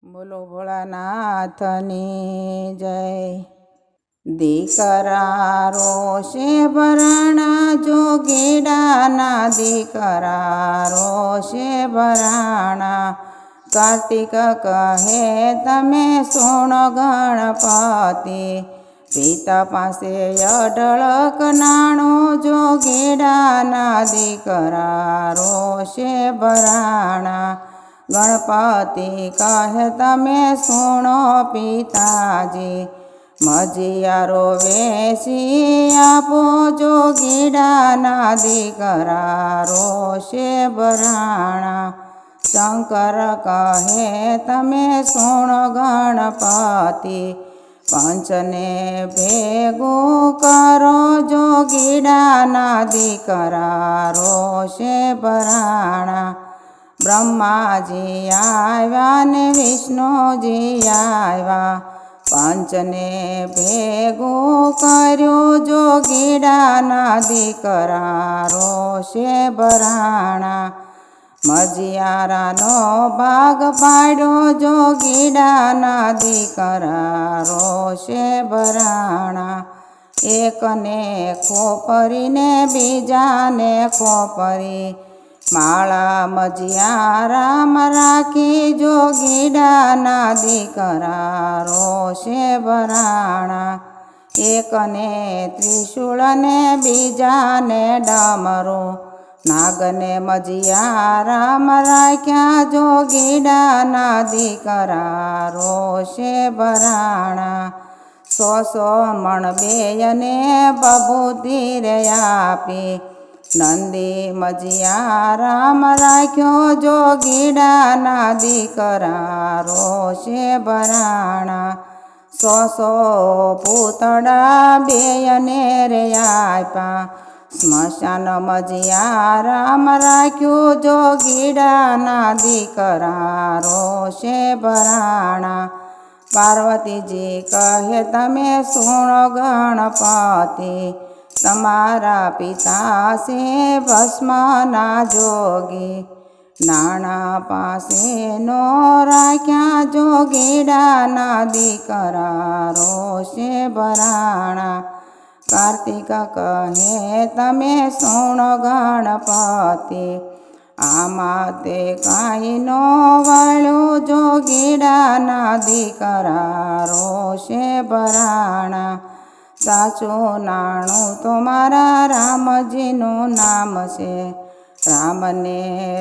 બોલો ભોળાનાથની જય। દીકરા રોશે ભરાણા જોગીડાના દીકરા રોશે ભરાણા। કાર્તિક કહે તમે સુણો ગણપતિ, પિતા પાસે અઢળક નાણું જોગીડાના દીકરા રોશે ભરાણા। ગણપતિ કહે તમે સુણો પિતાજી, મજિયારો વેચી આપો જોગીડાના દીકરા રોશે ભરાણા। શંકર કહે તમે સુણો ગણપતિ, પંચને ભેગું કરો જોગીડાના દીકરા રોશે ભરાણા। બ્રહ્માજી આવ્યા ને વિષ્ણુજી આવ્યા, પંચને ભેગું કર્યું જોગીડાના દીકરા રોશે ભરાણા। મજિયારાનો ભાગ પાડ્યો જોગીડાના દીકરા રોશે ભરાણા। એકને ખોપરીને બીજાને ખોપરી, માળા મજિયારામાં રાખી જોગીડાના દીકરા રોશે ભરાણા। એકને ત્રિશૂળને બીજાને ડમરું, નાગને મજિયારામાં રાખ્યા જોગીડાના દીકરા રોશે ભરાણા। 100 મણ બેયને બબૂતી રે આપી, નંદી મજિયારામાં રાખ્યો જોગીડાના દીકરા રોશે ભરાણા। 100 પૂતળા બેયને રે આપ્યા, સ્મશાન મજિયારામાં રાખ્યું જોગીડાના દીકરા રોશે ભરાણા। પાર્વતીજી કહે તમે સુણો ગણપતિ, તમારા પિતા છે ભસ્મના જોગી, નાણા પાસે નો રાખ્યા જોગીડાના દીકરા રોશે ભરાણા। કાર્તિક કહે તમે સુણો ગણપતિ, આમાં તે કાંઈ નો વળ્યું જોગીડાના દીકરા રોશે ભરાણા। સાચું નાણું તો મારા રામજીનું નામ છે, રામને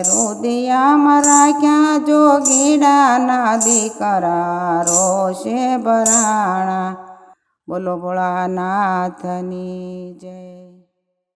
રુદિયામાં રાખ્યા જોગીડાના દીકરા રોશે ભરાણા। બોલો ભોળાનાથની જય।